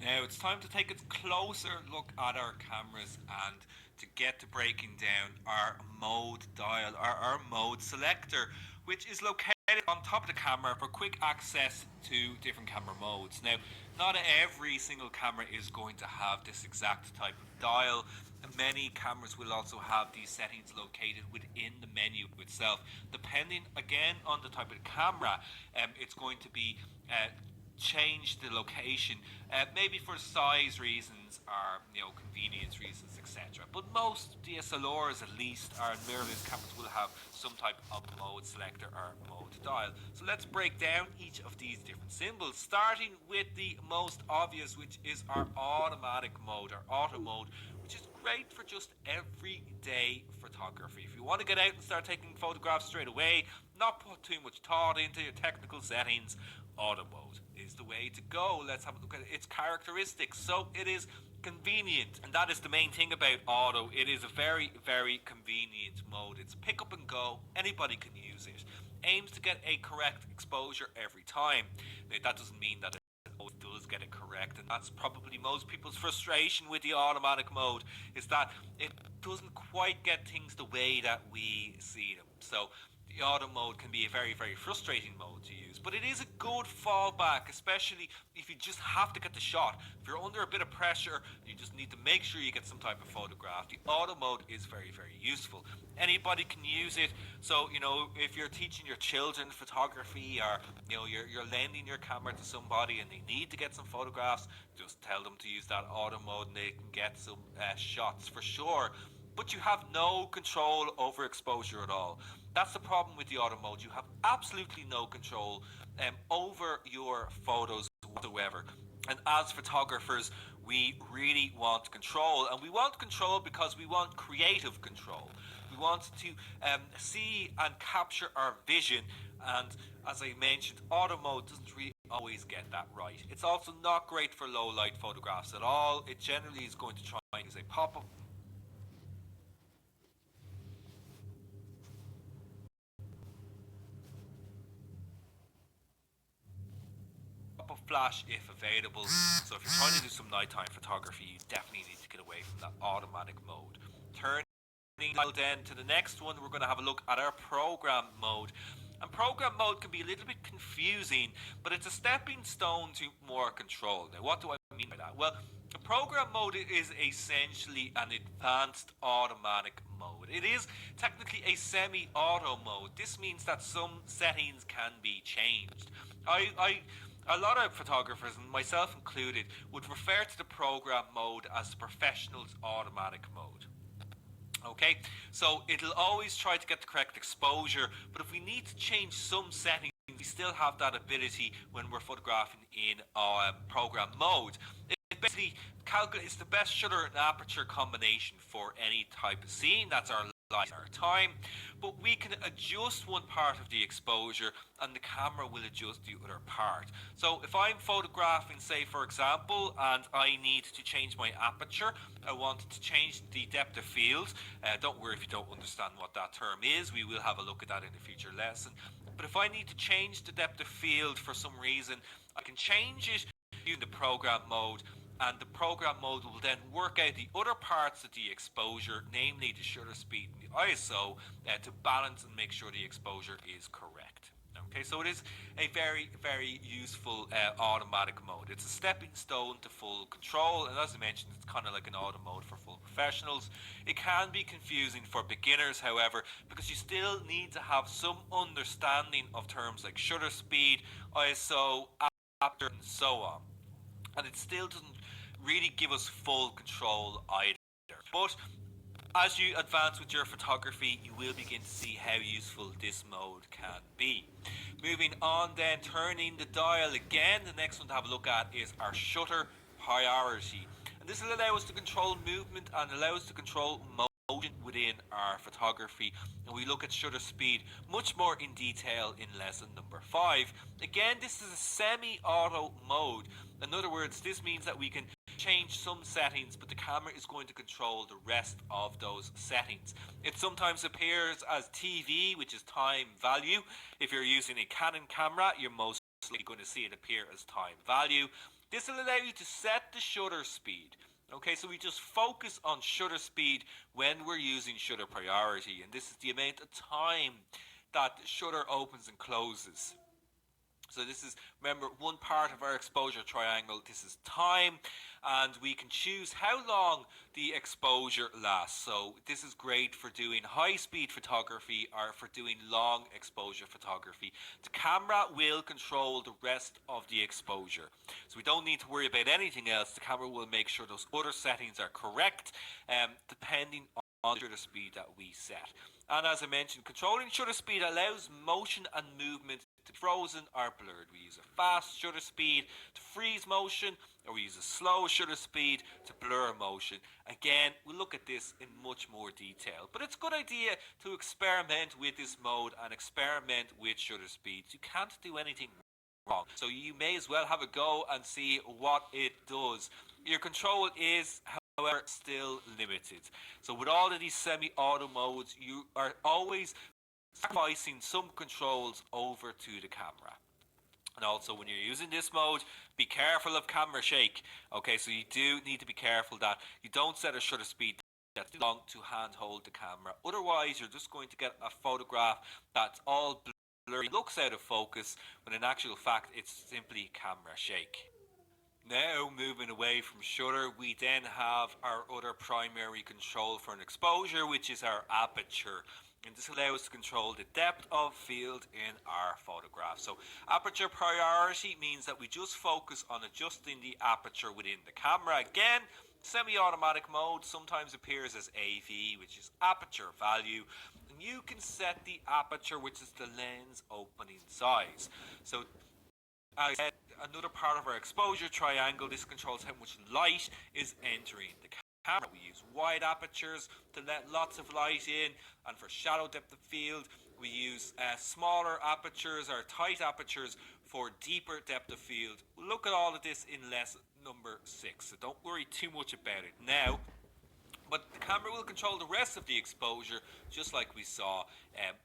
Now it's time to take a closer look at our cameras and to get to breaking down our mode dial, our mode selector, which is located on top of the camera for quick access to different camera modes. Now, not every single camera is going to have this exact type of dial. Many cameras will also have these settings located within the menu itself. Depending again on the type of camera, it's going to be change the location, maybe for size reasons or convenience reasons, etc. But most DSLRs, at least, or mirrorless cameras will have some type of mode selector or mode dial. So let's break down each of these different symbols, starting with the most obvious, which is our automatic mode, or auto mode, which is great for just everyday photography. If you want to get out and start taking photographs straight away, not put too much thought into your technical settings, auto mode is the way to go. Let's have a look at its characteristics. So it is convenient, and that is the main thing about auto. It is a very, very convenient mode. It's pick up and go. Anybody can use it. Aims to get a correct exposure every time. Now, that doesn't mean that it always does get it correct, and that's probably most people's frustration with the automatic mode, is that it doesn't quite get things the way that we see them. So the auto mode can be a very, very frustrating mode to use, but it is a good fallback, especially if you just have to get the shot. If you're under a bit of pressure, you just need to make sure you get some type of photograph. The auto mode is very, very useful. Anybody can use it. So if you're teaching your children photography, or you're lending your camera to somebody and they need to get some photographs, just tell them to use that auto mode and they can get some shots for sure. But you have no control over exposure at all. That's the problem with the auto mode. You have absolutely no control over your photos whatsoever. And as photographers, we really want control. And we want control because we want creative control. We want to see and capture our vision. And as I mentioned, auto mode doesn't really always get that right. It's also not great for low light photographs at all. It generally is going to try and use a pop-up flash if available. So if you're trying to do some nighttime photography, you definitely need to get away from that automatic mode. Turning then to the next one, we're going to have a look at our program mode. And program mode can be a little bit confusing, but it's a stepping stone to more control. Now, what do I mean by that? Well, the program mode is essentially an advanced automatic mode. It is technically a semi-auto mode. This means that some settings can be changed. A lot of photographers, and myself included, would refer to the program mode as the professional's automatic mode. Okay, so it'll always try to get the correct exposure, but if we need to change some settings, we still have that ability when we're photographing in program mode. It basically calculates the best shutter and aperture combination for any type of scene. That's our light, our time. But we can adjust one part of the exposure and the camera will adjust the other part. So if I'm photographing, say for example, and I need to change my aperture, I want to change the depth of field. Don't worry if you don't understand what that term is. We will have a look at that in a future lesson. But if I need to change the depth of field for some reason, I can change it using the program mode, and the program mode will then work out the other parts of the exposure, namely the shutter speed and the ISO, to balance and make sure the exposure is correct. Okay, so it is a very, very useful automatic mode. It's a stepping stone to full control, and as I mentioned, it's kind of like an auto mode for full professionals. It can be confusing for beginners, however, because you still need to have some understanding of terms like shutter speed, ISO, aperture, and so on. And it still doesn't really give us full control either. But as you advance with your photography, you will begin to see how useful this mode can be. Moving on then, turning the dial again, the next one to have a look at is our shutter priority. And this will allow us to control movement and allow us to control motion within our photography. And we look at shutter speed much more in detail in lesson number 5. Again, this is a semi-auto mode. In other words, this means that we can change some settings, but the camera is going to control the rest of those settings. It sometimes appears as TV, which is time value. If you're using a Canon camera, you're most likely going to see it appear as time value. This will allow you to set the shutter speed. Okay, so we just focus on shutter speed when we're using shutter priority, and this is the amount of time that the shutter opens and closes. So this is, remember, one part of our exposure triangle. This is time, and we can choose how long the exposure lasts. So this is great for doing high-speed photography or for doing long exposure photography. The camera will control the rest of the exposure. So we don't need to worry about anything else. The camera will make sure those other settings are correct, depending on the shutter speed that we set. And as I mentioned, controlling shutter speed allows motion and movement to be frozen or blurred. We use a fast shutter speed to freeze motion, or we use a slow shutter speed to blur motion. Again, we'll look at this in much more detail, but it's a good idea to experiment with this mode and experiment with shutter speeds. You can't do anything wrong, so you may as well have a go and see what it does. Your control is, however, still limited. So with all of these semi-auto modes, you are always sacrificing some controls over to the camera. And also, when you're using this mode, be careful of camera shake. Okay, so you do need to be careful that you don't set a shutter speed that's too long to handhold the camera. Otherwise, you're just going to get a photograph that's all blurry, looks out of focus, when in actual fact it's simply camera shake. Now, moving away from shutter, we then have our other primary control for an exposure, which is our aperture. And this allows us to control the depth of field in our photograph. So aperture priority means that we just focus on adjusting the aperture within the camera. Again, semi-automatic mode sometimes appears as AV, which is aperture value. And you can set the aperture, which is the lens opening size. So as I said, another part of our exposure triangle, this controls how much light is entering the camera. We use wide apertures to let lots of light in, and for shallow depth of field we use smaller apertures or tight apertures for deeper depth of field. We'll look at all of this in lesson number 6, so don't worry too much about it now. But the camera will control the rest of the exposure, just like we saw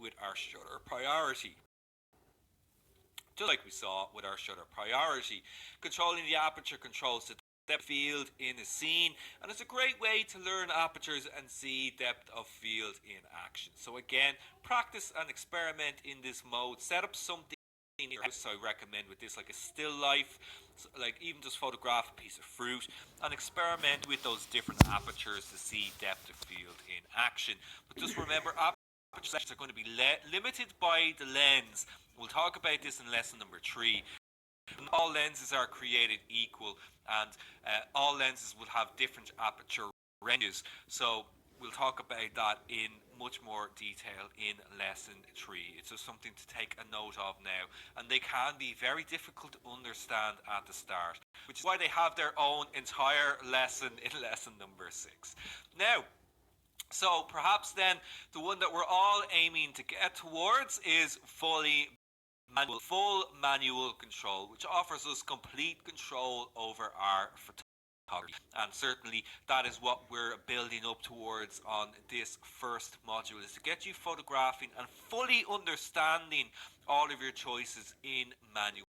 with our shutter priority. Controlling the aperture controls the depth of field in a scene, and it's a great way to learn apertures and see depth of field in action. So again, practice and experiment in this mode. Set up something in your house, I recommend, with this, like a still life, like even just photograph a piece of fruit, and experiment with those different apertures to see depth of field in action. But just remember, apertures are going to be limited by the lens. We'll talk about this in lesson number 3. All lenses are created equal, and all lenses will have different aperture ranges. So we'll talk about that in much more detail in lesson 3. It's just something to take a note of now, and they can be very difficult to understand at the start, which is why they have their own entire lesson in lesson number 6. Now, so perhaps then the one that we're all aiming to get towards is full manual control, which offers us complete control over our photography. And certainly that is what we're building up towards on this first module, is to get you photographing and fully understanding all of your choices in manual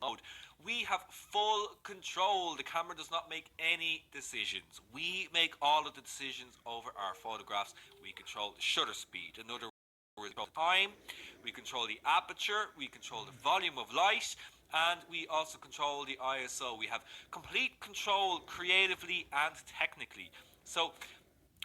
mode. We have full control. The camera does not make any decisions. We make all of the decisions over our photographs. We control the shutter speed. In other words, time, we control the aperture, we control the volume of light, and we also control the ISO. We have complete control creatively and technically. So,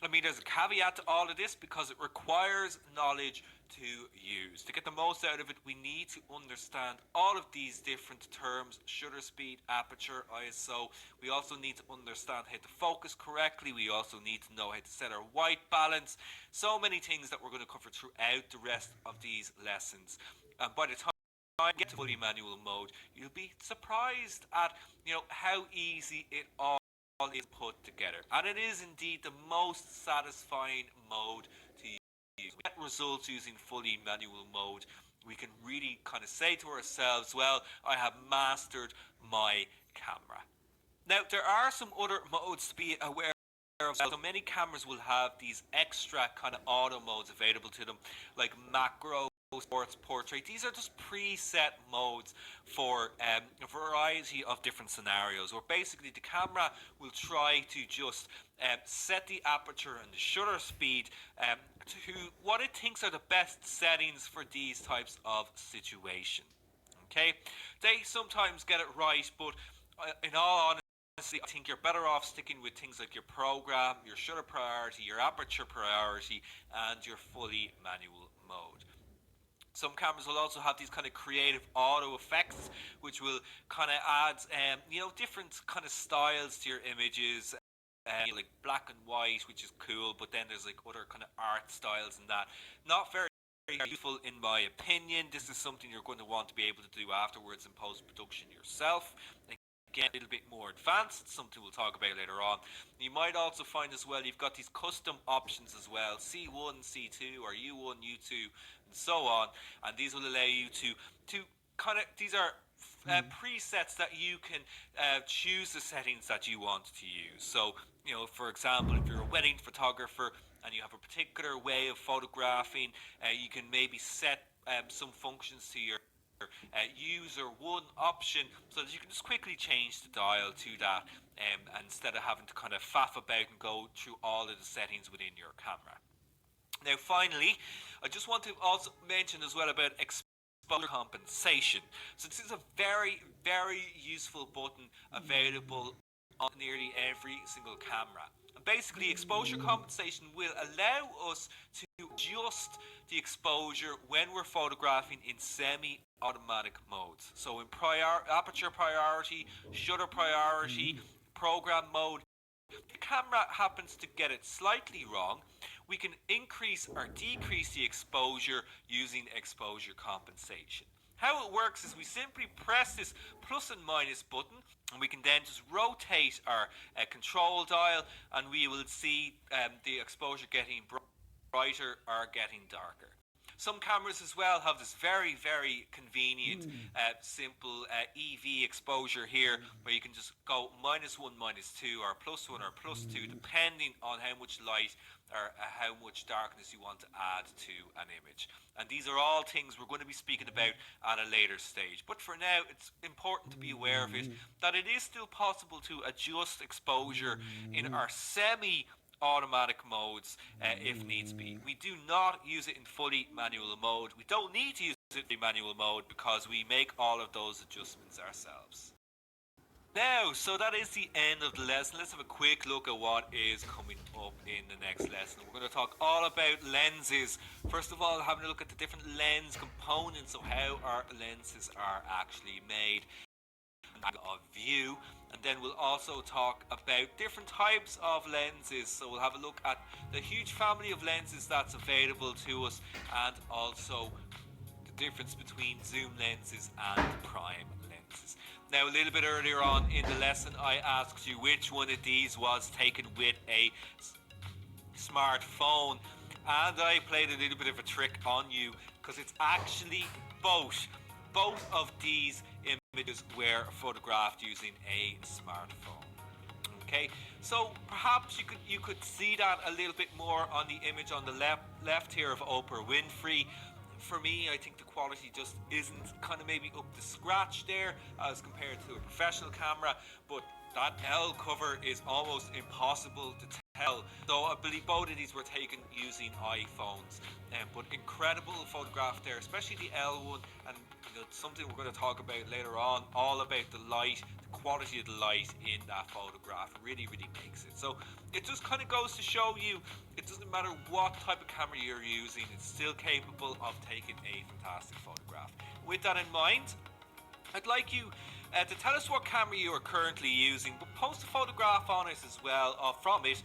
I mean, there's a caveat to all of this because it requires knowledge to use. To get the most out of it, we need to understand all of these different terms: shutter speed, aperture, ISO. We also need to understand how to focus correctly. We also need to know how to set our white balance. So many things that we're going to cover throughout the rest of these lessons. And by the time you get to fully manual mode, you'll be surprised at, how easy it all is put together. And it is indeed the most satisfying mode to use. We get results using fully manual mode. We can really kind of say to ourselves, well, I have mastered my camera. Now, there are some other modes to be aware of. So many cameras will have these extra kind of auto modes available to them, like macro sports, portrait. These are just preset modes for a variety of different scenarios, where basically the camera will try to just set the aperture and the shutter speed to what it thinks are the best settings for these types of situation. Okay, they sometimes get it right, but in all honesty, I think you're better off sticking with things like your program, your shutter priority, your aperture priority, and your fully manual mode. Some cameras will also have these kind of creative auto effects, which will kind of add, different kind of styles to your images, like black and white, which is cool. But then there's like other kind of art styles and that. Not very useful in my opinion. This is something you're going to want to be able to do afterwards in post-production yourself. Again, a little bit more advanced, something we'll talk about later on. You might also find as well you've got these custom options as well, C1, C2, or U1, U2, and so on. And these will allow you to kind of, these are presets that you can choose the settings that you want to use. So, for example, if you're a wedding photographer and you have a particular way of photographing, you can maybe set some functions to your user one option, so that you can just quickly change the dial to that, instead of having to kind of faff about and go through all of the settings within your camera. Now finally, I just want to also mention as well about exposure compensation. So this is a very, very useful button available on nearly every single camera. And basically, exposure compensation will allow us to adjust the exposure when we're photographing in semi-automatic modes. So in aperture priority, shutter priority, program mode, if the camera happens to get it slightly wrong, we can increase or decrease the exposure using exposure compensation. How it works is we simply press this plus and minus button, and we can then just rotate our control dial, and we will see the exposure getting brighter or getting darker. Some cameras as well have this very, very convenient, simple EV exposure here, where you can just go -1, -2, or +1 or +2, depending on how much light or how much darkness you want to add to an image. And these are all things we're going to be speaking about at a later stage. But for now, it's important to be aware of it, that it is still possible to adjust exposure in our semi-automatic modes if needs be. We do not use it in fully manual mode. We don't need to use it in manual mode because we make all of those adjustments ourselves. Now, so that is the end of the lesson. Let's have a quick look at what is coming up in the next lesson. We're going to talk all about lenses. First of all, having a look at the different lens components of how our lenses are actually made, of view, and then we'll also talk about different types of lenses. So we'll have a look at the huge family of lenses that's available to us, and also the difference between zoom lenses and prime lenses. Now, a little bit earlier on in the lesson, I asked you which one of these was taken with a smartphone, and I played a little bit of a trick on you, because it's actually both. Both of these images were photographed using a smartphone. Okay, so perhaps you could see that a little bit more on the image on the left here of Oprah Winfrey. For me, I think the quality just isn't kind of maybe up to scratch there as compared to a professional camera, but that L cover is almost impossible to tell. So I believe both of these were taken using iPhones, but incredible photograph there, especially the L one, and something we're going to talk about later on, all about the light, the quality of the light in that photograph really, really makes it. So it just kind of goes to show you, it doesn't matter what type of camera you're using, it's still capable of taking a fantastic photograph. With that in mind, I'd like you to tell us what camera you are currently using, but post a photograph on it as well, from it,